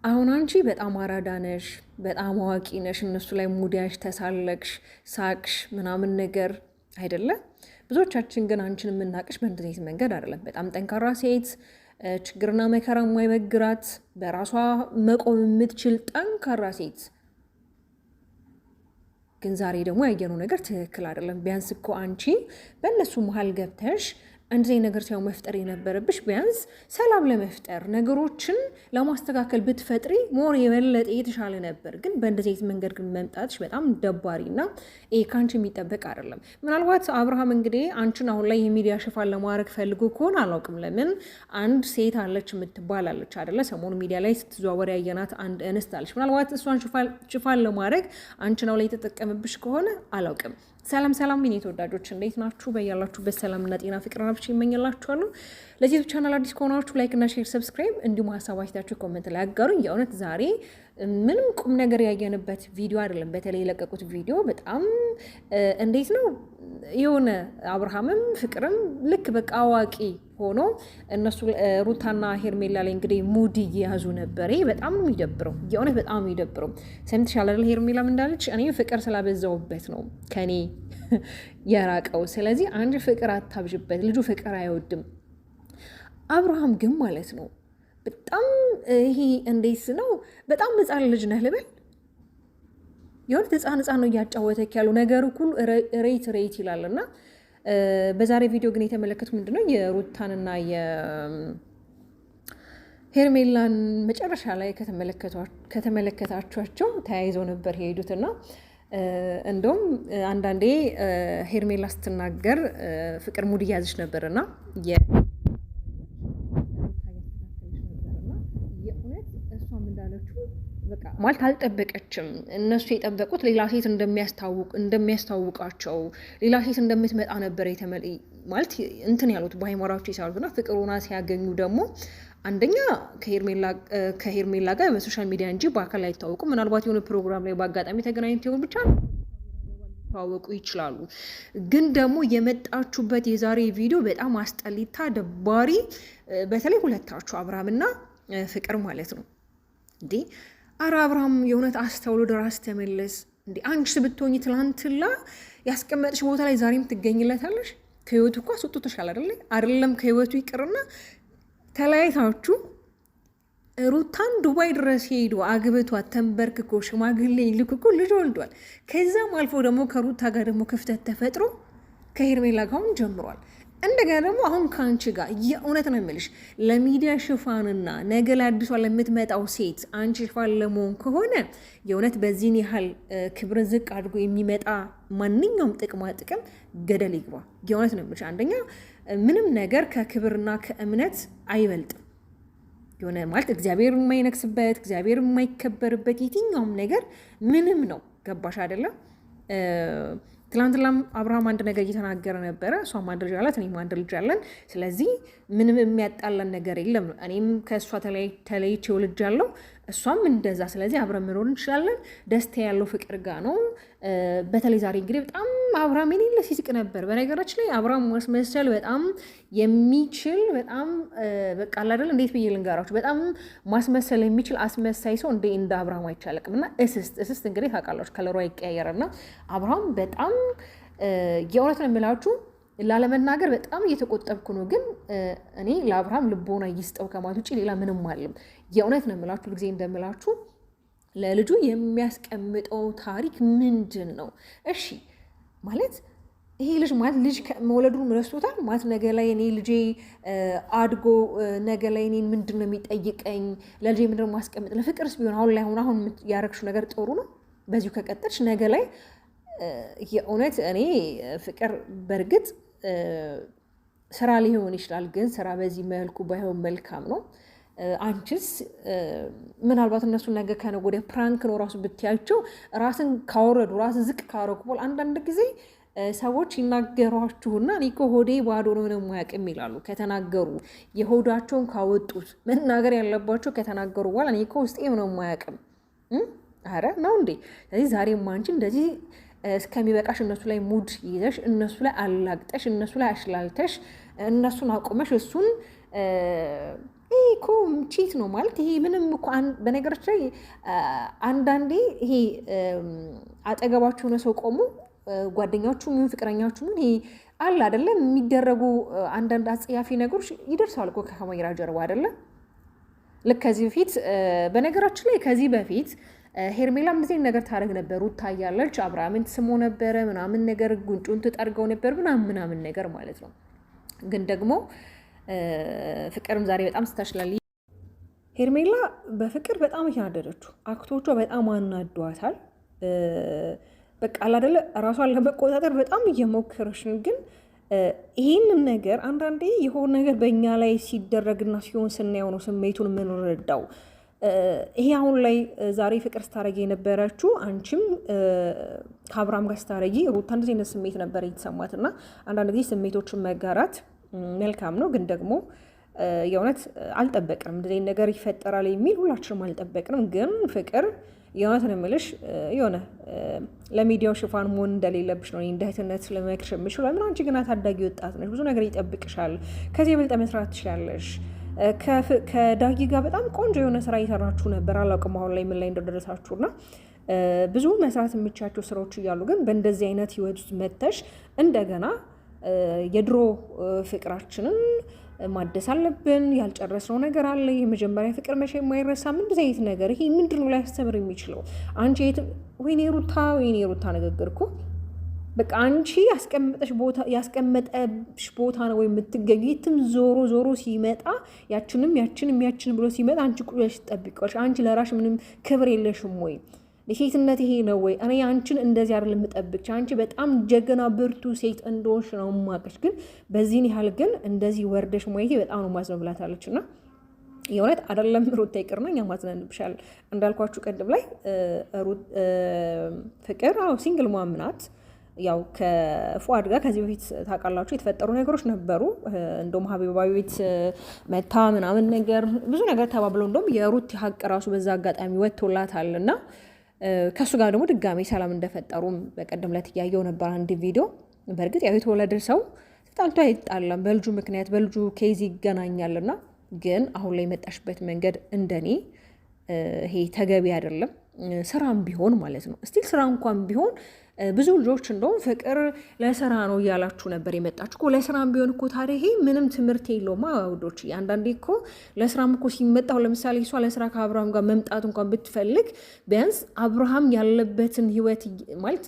አሁን አንቺ በጣም አራዳ ነሽ፣ በጣም አዋቂ ነሽ። እነሱ ላይ ሙዲያሽ ተሳለቅሽ፣ ሳቅሽ ምናምን ነገር አይደለ? ብዙዎቻችን ግን አንቺን የምናቅሽ በእንደዚህ መንገድ አይደለም። በጣም ጠንካራ ሴት፣ ችግርና መከራ የማይበግራት በራሷ መቆም የምትችል ጠንካራ ሴት። ግን ዛሬ ደግሞ ያየነው ነገር ትክክል አይደለም። ቢያንስ እኮ አንቺ በእነሱ መሀል ገብተሽ እንደዚህ ነገር ሲያው መፍጠር የነበረብሽ ቢያንስ ሰላም ለመፍጠር ነገሮችን ለማስተካከል ብትፈጥሪ ሞር የበለጠ የተሻለ ነበር። ግን በእንደዚህ መንገድ ግን መምጣትሽ በጣም ደባሪና ይሄ ካንቺ የሚጠበቅ አይደለም። ምናልባት አብርሃም እንግዲህ አንቺን አሁን ላይ የሚዲያ ሽፋን ለማድረግ ፈልጎ ከሆነ አላውቅም። ለምን አንድ ሴት አለች የምትባል አለች አይደለ? ሰሞኑ ሚዲያ ላይ ስትዘዋወር ያየናት አንድ እንስት አለች። ምናልባት እሷን ሽፋን ለማድረግ አንቺን ላይ የተጠቀምብሽ ከሆነ አላውቅም። ሰላም ሰላም የኔ ተወዳጆች እንዴት ናችሁ? በያላችሁበት ሰላምና ጤና ፍቅር ናብሽ ይመኛላችኋለሁ። ለዚህ ቻናል አዲስ ከሆናችሁ ላይክ እና ሼር፣ ሰብስክራይብ እንዲሁም ሀሳብ አስተያየታችሁ ኮሜንት ላይ አጋሩኝ። የእውነት ዛሬ ምንም ቁም ነገር ያየንበት ቪዲዮ አይደለም። በተለይ የለቀቁት ቪዲዮ በጣም እንዴት ነው የሆነ አብርሃምም ፍቅርም ልክ በቃ አዋቂ ሆኖ እነሱ ሩታና ሄርሜላ ላይ እንግዲህ ሙድ እየያዙ ነበር። በጣም ነው የሚደብረው፣ የእውነት በጣም ነው የሚደብረው። ሰምተሻል አይደል? ሄርሜላም እንዳለች እኔ ፍቅር ስላበዛውበት ነው ከኔ የራቀው። ስለዚህ አንድ ፍቅር አታብዥበት፣ ልጁ ፍቅር አይወድም። አብርሃም ግን ማለት ነው በጣም ይሄ እንዴት ነው በጣም ሕፃን ልጅ ነህ ልበል የሆነ ሕፃን ነው እያጫወተክ ያለው ነገር ሁሉ ሬት ይላል። እና በዛሬ ቪዲዮ ግን የተመለከቱት ምንድነው የሩታንና የሄርሜላን መጨረሻ ላይ ከተመለከታቸው ተያይዘው ነበር የሄዱትና እንደውም አንዳንዴ ሄርሜላ ስትናገር ፍቅር ሙድ እያዘች ነበርና እሷም እንዳለችው በቃ ማለት አልጠበቀችም። እነሱ የጠበቁት ሌላ ሴት እንደሚያስታውቃቸው ሌላ ሴት እንደምትመጣ ነበር ማለት እንትን ያሉት በሃይማኖታቸው ይሳሉትና ፍቅር ሆና ሲያገኙ ደግሞ አንደኛ ከሄርሜላ ጋር በሶሻል ሚዲያ እንጂ በአካል አይታወቁ። ምናልባት የሆነ ፕሮግራም ላይ በአጋጣሚ ተገናኝተው ይሆን ብቻ ታወቁ ይችላሉ። ግን ደግሞ የመጣችሁበት የዛሬ ቪዲዮ በጣም አስጠሊታ ደባሪ፣ በተለይ ሁለታችሁ አብርሃምና ፍቅር ማለት ነው እንዴ! አረ አብርሃም የእውነት አስተውሎ ደራስ ተመለስ እንዴ! አንቺስ ብትሆኚ ትላንትላ ያስቀመጥሽ ቦታ ላይ ዛሬም ትገኝለታለሽ። ከህይወቱ እኮ አስወጥቶሻል አይደለም ከህይወቱ ይቅርና ተለያይታችሁ ሩታን ዱባይ ድረስ ሄዶ አግብቷት ተንበርክኮ ሽማግሌ ልክኮ ልጅ ወልዷል። ከዛም አልፎ ደግሞ ከሩታ ጋር ደግሞ ክፍተት ተፈጥሮ ከሄርሜላ ጋር ጀምሯል። እንደገና ደግሞ አሁን ከአንቺ ጋር የእውነት ነው የምልሽ ለሚዲያ ሽፋንና ነገ ለአዲሷ ለምትመጣው ሴት አንቺ ሽፋን ለመሆን ከሆነ የእውነት በዚህን ያህል ክብርን ዝቅ አድርጎ የሚመጣ ማንኛውም ጥቅማ ጥቅም ገደል ይግባ። የእውነት ነው የምልሽ አንደኛ ምንም ነገር ከክብርና ከእምነት አይበልጥም። የሆነ ማለት እግዚአብሔር የማይነክስበት እግዚአብሔር የማይከበርበት የትኛውም ነገር ምንም ነው። ገባሽ አይደለም? ትላንትናም አብርሃም አንድ ነገር እየተናገረ ነበረ። እሷም አንድ ልጅ አላት፣ እኔም አንድ ልጅ አለን። ስለዚህ ምንም የሚያጣለን ነገር የለም። እኔም ከእሷ ተለይቼ ወልጃለሁ፣ እሷም እንደዛ። ስለዚህ አብረን መኖር እንችላለን። ደስታ ያለው ፍቅር ጋር ነው። በተለይ ዛሬ እንግዲህ በጣም አብርሃም የሌለ ሲስቅ ነበር። በነገራችን ላይ አብርሃም ማስመሰል በጣም የሚችል በጣም በቃ አይደል እንዴት ብዬ ልንገራችሁ፣ በጣም ማስመሰል የሚችል አስመሳይ ሰው እንደ አብርሃም አይቻልም። እና እስስት እንግዲህ ታውቃላችሁ ከለሯ ይቀያየርና አብርሃም በጣም የእውነት ነው የምላችሁ ላለመናገር በጣም እየተቆጠብኩ ነው። ግን እኔ ለአብርሃም ልቦና ይስጠው ከማለት ውጭ ሌላ ምንም አለም። የእውነት ነው የምላችሁ ጊዜ እንደምላችሁ ለልጁ የሚያስቀምጠው ታሪክ ምንድን ነው? እሺ ማለት ይሄ ልጅ ማለት ልጅ መውለዱን ረስቶታል ማለት ነገ ላይ እኔ ልጄ አድጎ ነገ ላይ እኔን ምንድን ነው የሚጠይቀኝ? ለልጄ ምንድን ነው ማስቀምጥ? ለፍቅርስ ቢሆን አሁን ያረግሽው ነገር ጥሩ ነው። በዚሁ ከቀጠልሽ ነገ ላይ የእውነት እኔ ፍቅር በእርግጥ ስራ ሊሆን ይችላል፣ ግን ስራ በዚህ መልኩ ባይሆን መልካም ነው። አንቺስ ምናልባት እነሱ ነገ ከነገ ወዲያ ፕራንክ ነው ራሱ ብትያቸው ራስን ካወረዱ ራስን ዝቅ ካረጉ በኋላ አንዳንድ ጊዜ ሰዎች ይናገሯችሁና እኔ እኮ ሆዴ ባዶ ነው የማያውቅም ይላሉ። ከተናገሩ የሆዳቸውን ካወጡት መናገር ያለባቸው ከተናገሩ በኋላ እኔ እኮ ውስጤ ነው የማያውቅም። አረ ነው እንዴ? ስለዚህ ዛሬም አንቺ እንደዚህ እስከሚበቃሽ እነሱ ላይ ሙድ ይዘሽ እነሱ ላይ አላግጠሽ እነሱ ላይ አሽላልተሽ እነሱን አቁመሽ እሱን ይሄ እኮ ቺት ነው ማለት ይሄ ምንም እኮ በነገራችን ላይ አንዳንዴ ይሄ አጠገባችሁ ሆነ ሰው ቆሙ ጓደኛችሁ ምን ፍቅረኛችሁ ምን ይሄ አለ አይደለም የሚደረጉ አንዳንድ አጽያፊ ነገሮች ይደርሳሉ እኮ ከካሜራ ጀርባ አይደለም። ልክ ከዚህ በፊት በነገራችን ላይ ከዚህ በፊት ሄርሜላም እንደዚህ ነገር ታደርግ ነበር። ሩታ እያለች አብርሃምን ትስሞ ነበረ ምናምን ነገር ጉንጩን ትጠርገው ነበር ምናምን ነገር ማለት ነው። ግን ደግሞ ፍቅርም ዛሬ በጣም ስታሽላል። ሄርሜላ በፍቅር በጣም እያናደደችው አክቶቿ በጣም አናዷታል። በቃ አላደለ ራሷን ለመቆጣጠር በጣም እየሞከረች ነው። ግን ይህንን ነገር አንዳንዴ የሆነ ነገር በእኛ ላይ ሲደረግና ሲሆን ስናየው ነው ስሜቱን የምንረዳው። ይሄ አሁን ላይ ዛሬ ፍቅር ስታረጊ የነበረችው አንቺም ከአብርሃም ጋር ስታረጊ ሩታ እንደዚህ አይነት ስሜት ነበር የተሰማት እና አንዳንድ ጊዜ ስሜቶችን መጋራት መልካም ነው። ግን ደግሞ የእውነት አልጠበቅንም እንደዚህ ነገር ይፈጠራል የሚል ሁላችንም አልጠበቅንም። ግን ፍቅር የእውነት ነው የምልሽ የሆነ ለሚዲያው ሽፋን መሆን እንደሌለብሽ ነው እንደ እህትነት ለመክርሽ የምችል። ለምን አንቺ ግና ታዳጊ ወጣት ነሽ፣ ብዙ ነገር ይጠብቅሻል፣ ከዚህ የበልጠ መስራት ትችላለሽ። ከዳጊ ጋር በጣም ቆንጆ የሆነ ስራ እየሰራችሁ ነበር። አላውቅም አሁን ላይ ምን ላይ እንደደረሳችሁና ብዙ መስራት የምቻቸው ስራዎች እያሉ ግን በእንደዚህ አይነት ህይወት ውስጥ መተሽ እንደገና የድሮ ፍቅራችንን ማደስ አለብን። ያልጨረስነው ነገር አለ። የመጀመሪያ ፍቅር መቼ የማይረሳ እንደዚህ አይነት ነገር ይሄ ምንድን ነው ሊያስተምር የሚችለው? አንቺ ወይኔ ሩታ ንግግር እኮ በቃ አንቺ ያስቀመጠሽ ቦታ ነው ወይ የምትገኙ? የትም ዞሮ ሲመጣ ያችን ብሎ ሲመጣ አንቺ ቁጭ ትጠብቂዋለሽ። አንቺ ለራሽ ምንም ክብር የለሽም ወይ? ሴትነት ይሄ ነው ወይ? እኔ አንቺን እንደዚህ አይደለም የምጠብቅሽ። አንቺ በጣም ጀግና ብርቱ ሴት እንደሆንሽ ነው የማውቅሽ። ግን በዚህን ያህል ግን እንደዚህ ወርደሽ ማየቴ በጣም ነው ማዝነው ብላታለች። እና የእውነት አይደለም ሩታ ይቅርና እኛ ማዝነንብሻል። እንዳልኳችሁ ቀድም ላይ ፍቅር ሲንግል ማም ናት። ያው ከፉአድ ጋር ከዚህ በፊት ታውቃላችሁ የተፈጠሩ ነገሮች ነበሩ። እንደውም ሀቢባ ቤት መታ ምናምን ነገር ብዙ ነገር ተባብለው እንደውም የሩት ሀቅ ራሱ በዛ አጋጣሚ ወጥቶላታል እና ከእሱ ጋር ደግሞ ድጋሜ ሰላም እንደፈጠሩም በቀደም ዕለት እያየው ነበር አንድ ቪዲዮ። በእርግጥ ያው የተወለደ ሰው ተጣልቶ አይጣላም፣ በልጁ ምክንያት በልጁ ኬዝ ይገናኛልና ግን አሁን ላይ የመጣሽበት መንገድ እንደኔ ይሄ ተገቢ አይደለም። ስራም ቢሆን ማለት ነው እስቲል ስራ እንኳን ቢሆን ብዙ ልጆች እንደውም ፍቅር ለስራ ነው እያላችሁ ነበር የመጣችሁ እኮ። ለስራም ቢሆን እኮ ታዲያ ይሄ ምንም ትምህርት የለውም ውዶች። አንዳንዴ እኮ ለስራም እኮ ሲመጣው ለምሳሌ እሷ ለስራ ከአብርሃም ጋር መምጣት እንኳን ብትፈልግ ቢያንስ አብርሃም ያለበትን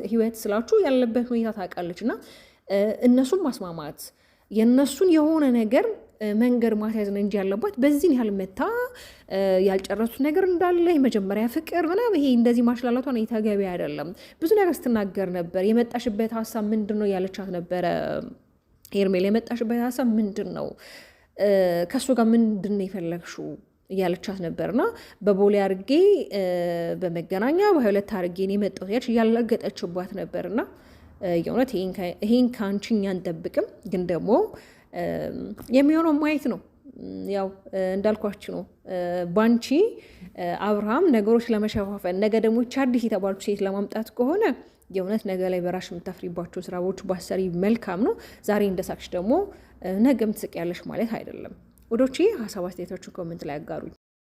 ህይወት ስላችሁ ያለበት ሁኔታ ታውቃለች እና እነሱን ማስማማት የእነሱን የሆነ ነገር መንገድ ማስያዝ ነው እንጂ ያለባት በዚህን ያህል መታ ያልጨረሱት ነገር እንዳለ የመጀመሪያ ፍቅር ምናምን ይሄ እንደዚህ ማሽላላቷን ተገቢ አይደለም። ብዙ ነገር ስትናገር ነበር። የመጣሽበት ሀሳብ ምንድን ነው ያለቻት ነበረ ሄርሜላ። የመጣሽበት ሀሳብ ምንድን ነው? ከእሱ ጋር ምንድን ነው የፈለግሽው እያለቻት ነበርና በቦሌ አርጌ በመገናኛ በሁለት አርጌ ነው የመጣሁት ያች እያለገጠችባት ነበርና የእውነት ይሄን ከአንቺ እኛ አንጠብቅም። ግን ደግሞ የሚሆነው ማየት ነው። ያው እንዳልኳችሁ ነው። ባንቺ አብርሃም ነገሮች ለመሸፋፈን ነገ ደግሞ አዲስ የተባልኩ ሴት ለማምጣት ከሆነ የእውነት ነገ ላይ በራሽ የምታፍሪባቸው ስራዎች ባሰሪ መልካም ነው። ዛሬ እንደሳቅሽ ደግሞ ነገም ትስቂያለሽ ማለት አይደለም። ወዶቼ ሀሳብ አስተያየታችሁ ኮሜንት ላይ አጋሩኝ።